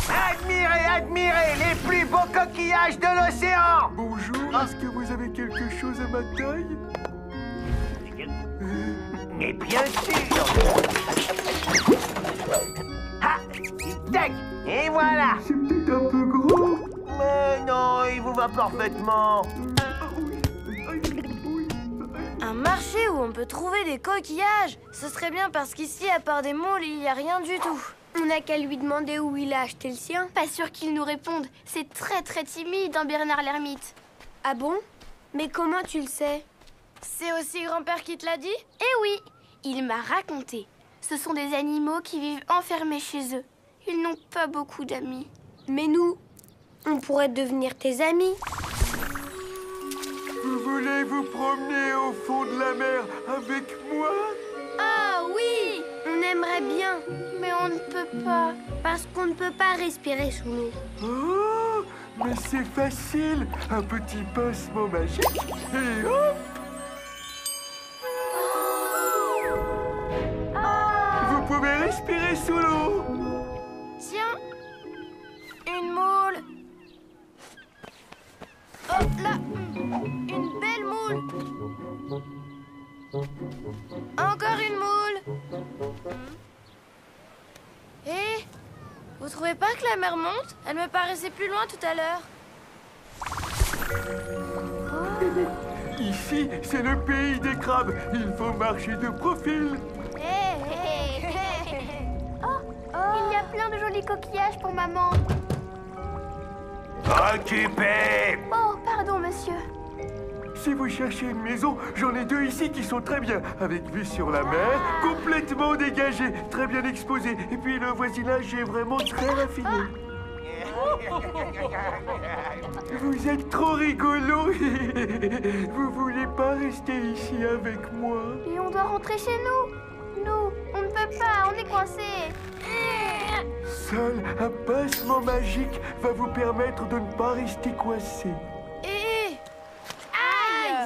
Admirez, admirez les plus beaux coquillages de l'océan. Bonjour, est-ce que vous avez quelque chose à ma taille? Mais bien sûr. Ah, tac, et voilà. C'est peut-être un peu gros. Mais non, il vous va parfaitement. Un marché où on peut trouver des coquillages. Ce serait bien parce qu'ici, à part des moules, il n'y a rien du tout. On n'a qu'à lui demander où il a acheté le sien. Pas sûr qu'il nous réponde. C'est très très timide, un Bernard l'ermite. Ah bon? Mais comment tu le sais? C'est aussi grand-père qui te l'a dit? Eh oui, il m'a raconté. Ce sont des animaux qui vivent enfermés chez eux. Ils n'ont pas beaucoup d'amis. Mais nous, on pourrait devenir tes amis. Vous voulez vous promener au fond de la mer avec moi? Ah oui! On aimerait bien, Mais on ne peut pas. parce qu'on ne peut pas respirer sous l'eau. Oh, mais c'est facile. Un petit pincement magique et hop! Vous pouvez respirer sous l'eau. Tiens, une moule. Hop là, une belle moule. Encore une moule. Et vous trouvez pas que la mer monte? Elle me paraissait plus loin tout à l'heure. Ici, c'est le pays des crabes. Il faut marcher de profil. Il y a plein de jolis coquillages pour maman. Occupé! Oh, pardon, monsieur. Si vous cherchez une maison, j'en ai deux ici qui sont très bien, avec vue sur la mer, complètement dégagée, très bien exposée. Et puis le voisinage est vraiment très raffiné. Vous êtes trop rigolo. Vous voulez pas rester ici avec moi? Et on doit rentrer chez nous. Nous, on ne peut pas, on est coincés. Seul un pincement magique va vous permettre de ne pas rester coincé. Aïe!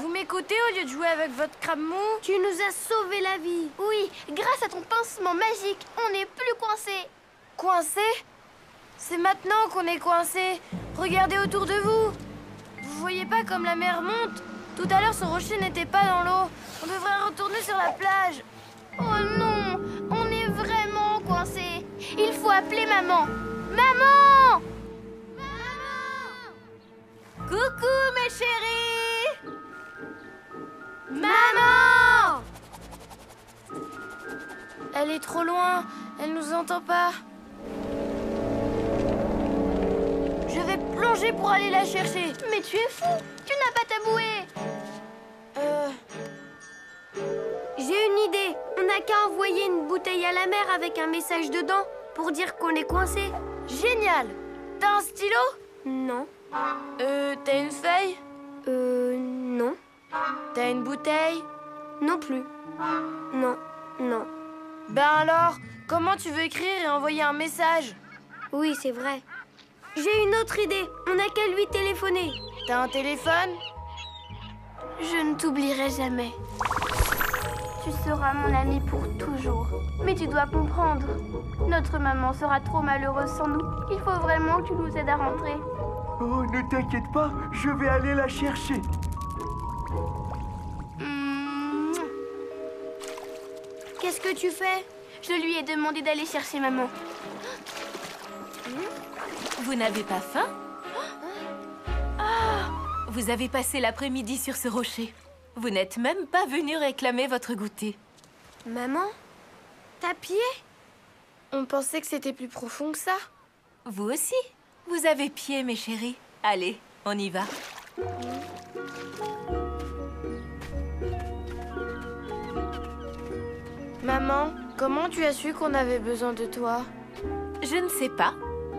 Vous m'écoutez au lieu de jouer avec votre crabe mou? Tu nous as sauvé la vie. Oui, grâce à ton pincement magique, on n'est plus coincés. Coincé? C'est maintenant qu'on est coincé. Regardez autour de vous. Vous voyez pas comme la mer monte? Tout à l'heure, ce rocher n'était pas dans l'eau. On devrait retourner sur la plage. Oh non, on est vraiment coincés. Il faut appeler maman. Maman! Coucou, mes chéris! Maman! Elle est trop loin. Elle nous entend pas. Je vais plonger pour aller la chercher. Mais tu es fou, tu n'as pas ta bouée. J'ai une idée. On n'a qu'à envoyer une bouteille à la mer avec un message dedans pour dire qu'on est coincé. Génial! T'as un stylo? Non. T'as une feuille? Non. T'as une bouteille? Non plus. Non. Non. Ben alors, comment tu veux écrire et envoyer un message? Oui, c'est vrai. J'ai une autre idée. On n'a qu'à lui téléphoner. T'as un téléphone? Je ne t'oublierai jamais. Tu seras mon ami pour toujours. Mais tu dois comprendre, notre maman sera trop malheureuse sans nous. Il faut vraiment que tu nous aides à rentrer. Oh, ne t'inquiète pas, je vais aller la chercher. Qu'est-ce que tu fais? Je lui ai demandé d'aller chercher maman. Vous n'avez pas faim? Vous avez passé l'après-midi sur ce rocher. Vous n'êtes même pas venu réclamer votre goûter. Maman? T'as pied? On pensait que c'était plus profond que ça. Vous aussi? Vous avez pied, mes chéris. Allez, on y va. Maman, comment tu as su qu'on avait besoin de toi? Je ne sais pas.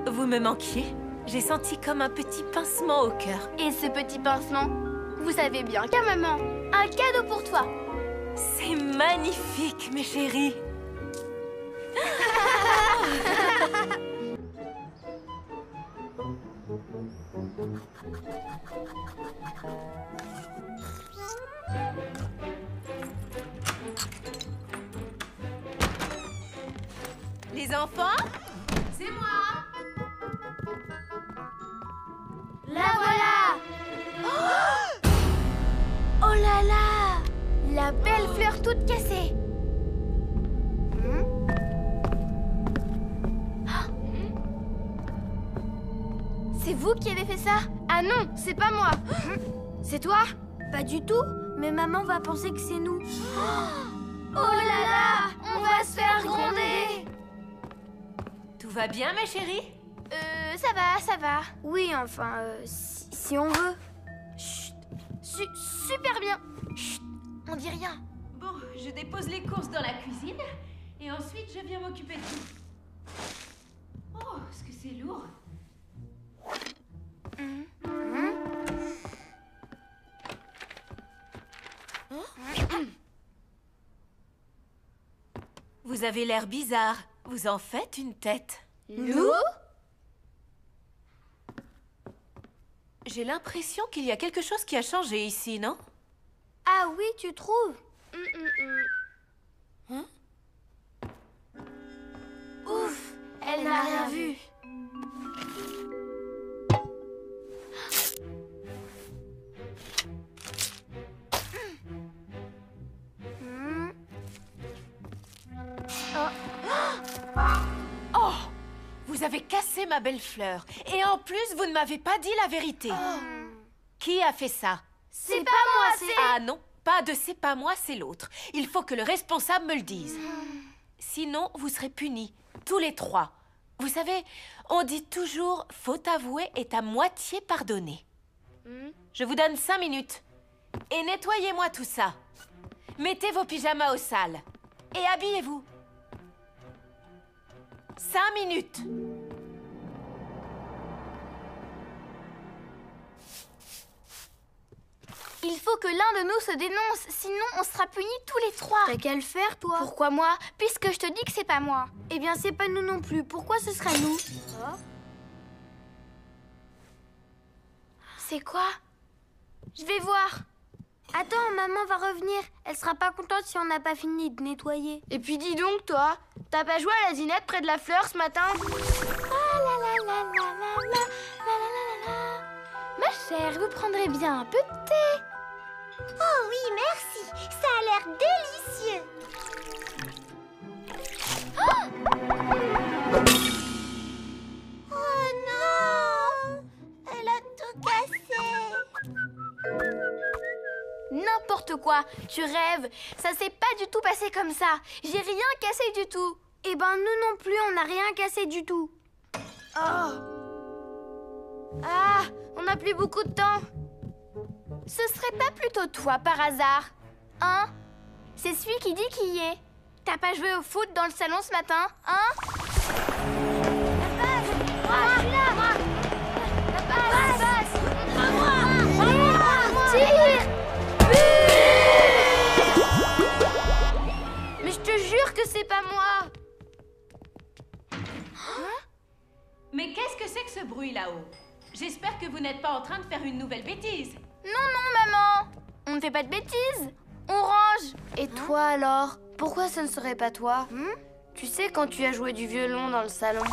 Vous me manquiez. J'ai senti comme un petit pincement au cœur. Et ce petit pincement, vous savez bien qu'à maman, un cadeau pour toi. C'est magnifique, mes chéris. Les enfants? C'est moi. La voilà. Oh là là, la belle fleur toute cassée. C'est vous qui avez fait ça? Ah non, c'est pas moi. C'est toi? Pas du tout, mais maman va penser que c'est nous. Oh là là, on va se faire gronder. Tout va bien, mes chéris? Ça va, ça va. Oui, enfin, si on veut. Chut, super bien. Chut, on dit rien. Bon, je dépose les courses dans la cuisine et ensuite je viens m'occuper de tout. Oh, est-ce que c'est lourd? Vous avez l'air bizarre. Vous en faites une tête. Nous? J'ai l'impression qu'il y a quelque chose qui a changé ici, non? Ah oui, tu trouves? Hein? Ouf, elle n'a rien vu. Oh! Vous avez cassé ma belle fleur. Et en plus, vous ne m'avez pas dit la vérité. Qui a fait ça? C'est pas moi, c'est... Ah non, pas de c'est pas moi, c'est l'autre. Il faut que le responsable me le dise. Sinon, vous serez punis, tous les trois. Vous savez, on dit toujours « faute avouée est à moitié pardonnée ». Je vous donne 5 minutes. Et nettoyez-moi tout ça. Mettez vos pyjamas au sale. Et habillez-vous. 5 minutes. Il faut que l'un de nous se dénonce, sinon on sera punis tous les trois. T'as qu'à le faire, toi. Pourquoi moi? Puisque je te dis que c'est pas moi. Eh bien, c'est pas nous non plus. Pourquoi ce serait nous? C'est quoi? Je vais voir. Attends, maman va revenir. Elle sera pas contente si on n'a pas fini de nettoyer. Et puis dis donc, toi, t'as pas joué à la dinette près de la fleur ce matin? Ma chère, vous prendrez bien un peu de thé. Oh oui, merci. Ça a l'air délicieux. Oh non! Elle a tout cassé. N'importe quoi, tu rêves. Ça s'est pas du tout passé comme ça. J'ai rien cassé du tout. Eh ben, nous non plus, on n'a rien cassé du tout. Ah, on n'a plus beaucoup de temps. Ce serait pas plutôt toi, par hasard? Hein? C'est celui qui dit qui y est. T'as pas joué au foot dans le salon ce matin, hein? La passe. Tire! Mais je te jure que c'est pas moi. Mais qu'est-ce que c'est que ce bruit là-haut? J'espère que vous n'êtes pas en train de faire une nouvelle bêtise. Non, maman. On ne fait pas de bêtises. On range. Et toi alors? Pourquoi ce ne serait pas toi? Tu sais, quand tu as joué du violon dans le salon.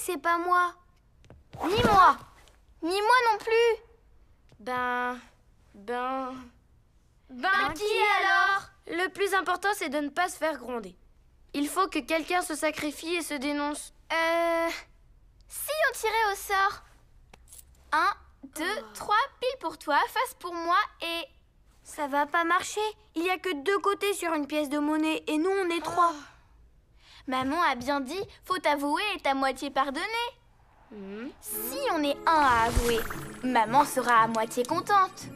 c'est pas moi? Ni moi. Ni moi non plus. Ben, qui alors? Le plus important, c'est de ne pas se faire gronder. Il faut que quelqu'un se sacrifie et se dénonce. Si on tirait au sort. 1, 2, 3, pile pour toi, face pour moi et... Ça va pas marcher. Il y a que 2 côtés sur une pièce de monnaie et nous, on est 3. Maman a bien dit, faut avouer et à moitié pardonner. Si on est 1 à avouer, maman sera à moitié contente.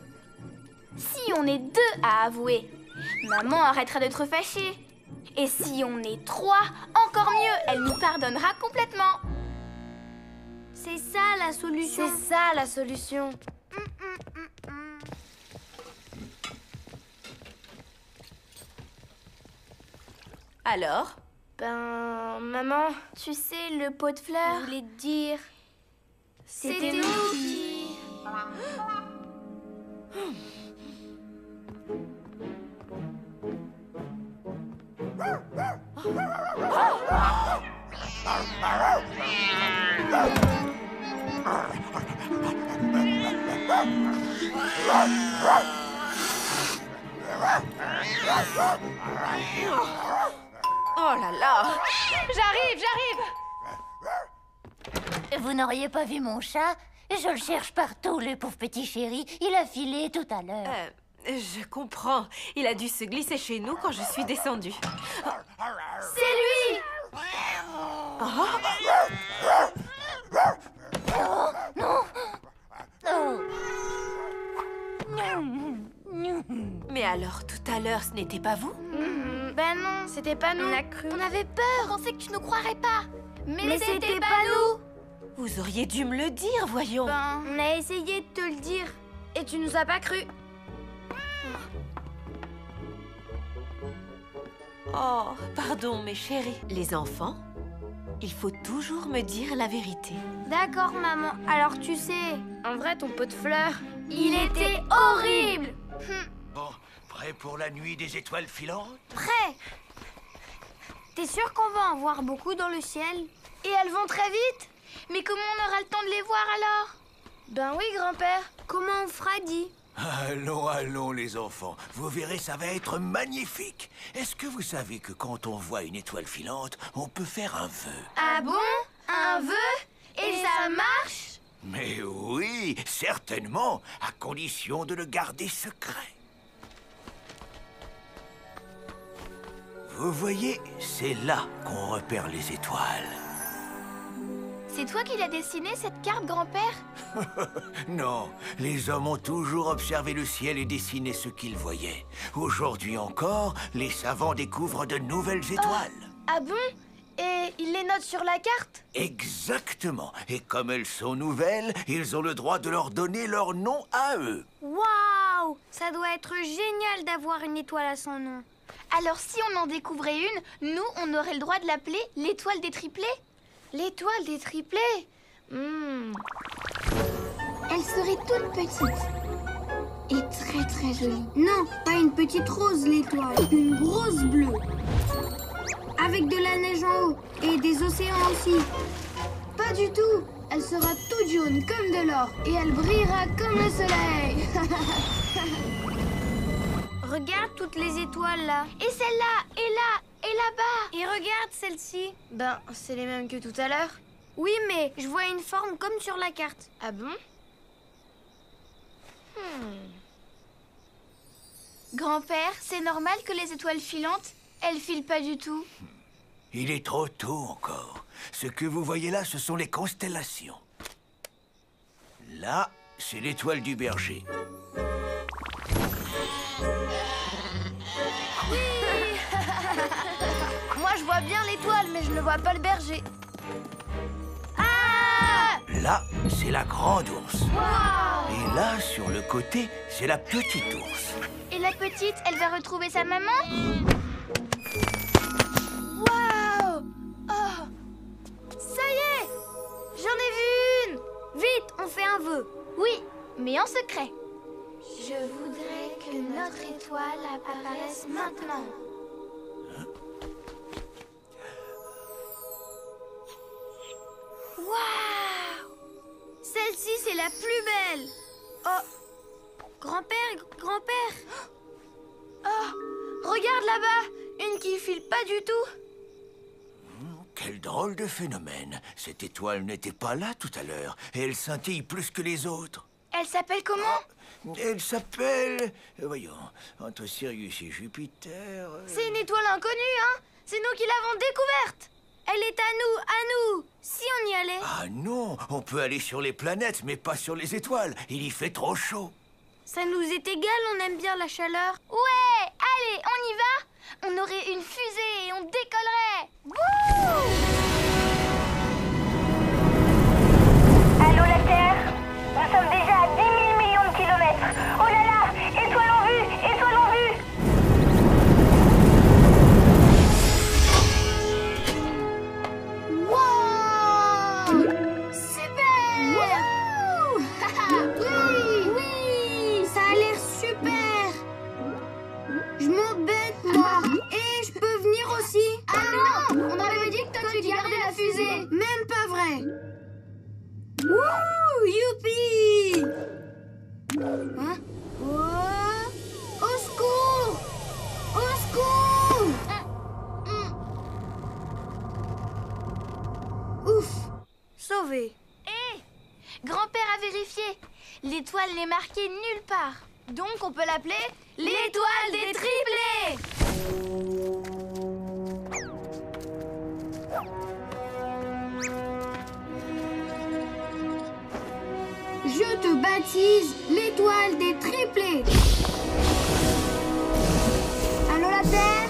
Si on est 2 à avouer, maman arrêtera d'être fâchée. Et si on est 3, encore mieux, elle nous pardonnera complètement. C'est ça la solution. C'est ça la solution. Alors? Maman, Tu sais, le pot de fleurs, Je voulais te dire... c'était nous qui... Oh là là! J'arrive! Vous n'auriez pas vu mon chat? Je le cherche partout, le pauvre petit chéri. Il a filé tout à l'heure. Je comprends. Il a dû se glisser chez nous quand je suis descendue. c'est lui! Mais alors, tout à l'heure, ce n'était pas vous? Ben non, c'était pas nous. On a cru. On avait peur, on pensait que tu nous croirais pas. Mais c'était pas nous. Vous auriez dû me le dire, voyons. On a essayé de te le dire. Et tu nous as pas cru. Oh, pardon, mes chéris. Les enfants, il faut toujours me dire la vérité. D'accord, maman. Alors tu sais... En vrai, ton pot de fleurs, il était horrible. Bon, prêt pour la nuit des étoiles filantes? Prêt? T'es sûr qu'on va en voir beaucoup dans le ciel? Et elles vont très vite. Mais comment on aura le temps de les voir alors? Ben oui, grand-père. Comment on fera, dit? Allons, les enfants. Vous verrez, ça va être magnifique. Est-ce que vous savez que quand on voit une étoile filante, on peut faire un vœu? Ah bon? Un vœu? Et ça marche? Mais oui, certainement, à condition de le garder secret. Vous voyez, c'est là qu'on repère les étoiles. C'est toi qui l'as dessiné, cette carte, grand-père? Non, les hommes ont toujours observé le ciel et dessiné ce qu'ils voyaient. Aujourd'hui encore, les savants découvrent de nouvelles étoiles. Ah bon? Et ils les notent sur la carte? Exactement. Et comme elles sont nouvelles, ils ont le droit de leur donner leur nom à eux. Waouh! Ça doit être génial d'avoir une étoile à son nom. Alors si on en découvrait une, nous, on aurait le droit de l'appeler l'étoile des triplés? L'étoile des triplés? Elle serait toute petite. Et très très jolie. Non, pas une petite rose, l'étoile. Une grosse bleue. Avec de la neige en haut. Et des océans aussi. Pas du tout. Elle sera toute jaune comme de l'or. Et elle brillera comme le soleil. Regarde toutes les étoiles là. Et celle-là, et là, et là-bas. Et regarde celle-ci. Ben, c'est les mêmes que tout à l'heure. Oui, mais je vois une forme comme sur la carte. Ah bon? Grand-père, c'est normal que les étoiles filantes, elles filent pas du tout. Il est trop tôt encore. Ce que vous voyez là, ce sont les constellations. Là, c'est l'étoile du berger. Moi, je vois bien l'étoile, mais je ne vois pas le berger. Là, c'est la grande ours. Et là, sur le côté, c'est la petite ours. Et la petite, elle va retrouver sa maman? Waouh! Oh! Ça y est! J'en ai vu une! Vite, on fait un vœu. Oui, mais en secret. Je voudrais que notre étoile apparaisse maintenant. Waouh! Celle-ci, c'est la plus belle. Oh! Grand-père, grand-père! Oh! Regarde là-bas! Une qui file pas du tout. Quel drôle de phénomène. Cette étoile n'était pas là tout à l'heure, et elle scintille plus que les autres. Elle s'appelle comment? Elle s'appelle... Voyons, entre Sirius et Jupiter... C'est une étoile inconnue, hein? C'est nous qui l'avons découverte. Elle est à nous, si on y allait. Ah non, on peut aller sur les planètes, mais pas sur les étoiles. Il y fait trop chaud. Ça nous est égal, on aime bien la chaleur. Ouais, allez, on y va. On aurait une fusée et on décollerait. Wouh! Allô la Terre? Nous sommes déjà à 10 000 millions de kilomètres. Oh là là! Étoile en vue! Étoile en vue! Wow! Super! Oui! Oui! Ça a l'air super! Je m'embête, moi. Et je peux venir aussi? Ah non! On avait dit que toi tu gardais la fusée. Même pas vrai! Wouh! Youpi! Hein? Oh! Au secours! Au secours! Ouf! Sauvé! Hé! Grand-père a vérifié. L'étoile n'est marquée nulle part. Donc on peut l'appeler l'étoile des triplés. Je te baptise l'étoile des triplés. Allô la Terre?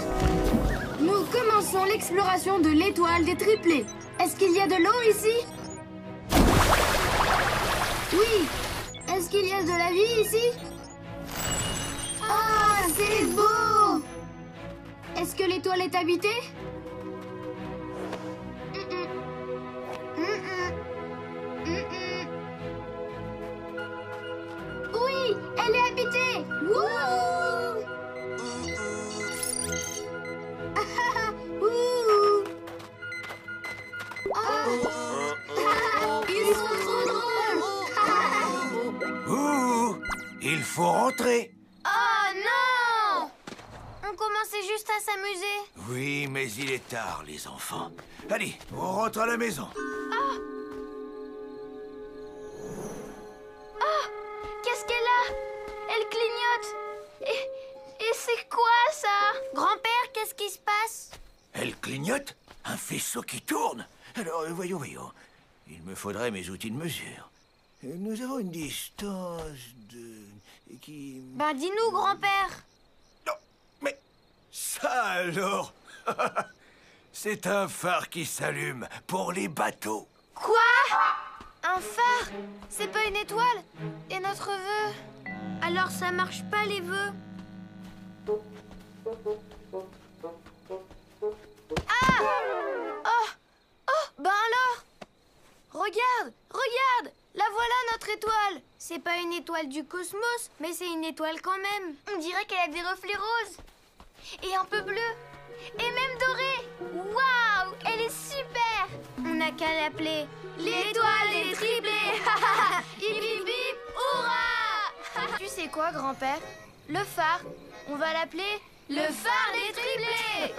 Nous commençons l'exploration de l'étoile des triplés. Est-ce qu'il y a de l'eau ici? Oui. Est-ce qu'il y a de la vie ici? Ah, c'est beau! Est-ce que l'étoile est habitée? Oui, elle est habitée. Wouhou! Ouh! Oh! Ils sont trop drôles! Ouh, il faut rentrer. Oh non! On commençait juste à s'amuser. Oui, mais il est tard, les enfants. Allez, on rentre à la maison. Qu'est-ce qu'elle a? Elle clignote. Et c'est quoi ça? Grand-père, qu'est-ce qui se passe? Elle clignote? Un faisceau qui tourne? Alors, voyons. Il me faudrait mes outils de mesure. Nous avons une distance qui... Ben dis-nous, grand-père. Non, mais ça alors? C'est un phare qui s'allume pour les bateaux. Quoi? Un phare? C'est pas une étoile? Et notre vœu? Alors ça marche pas les vœux? Ah! Oh, ben alors! Regarde! La voilà notre étoile! C'est pas une étoile du cosmos, mais c'est une étoile quand même. On dirait qu'elle a des reflets roses. Et un peu bleu. Et même doré. Waouh! Elle est super! On n'a qu'à l'appeler l'étoile des triplés! Hip hip hip, hurrah! Tu sais quoi, grand-père? Le phare, on va l'appeler le phare des triplés!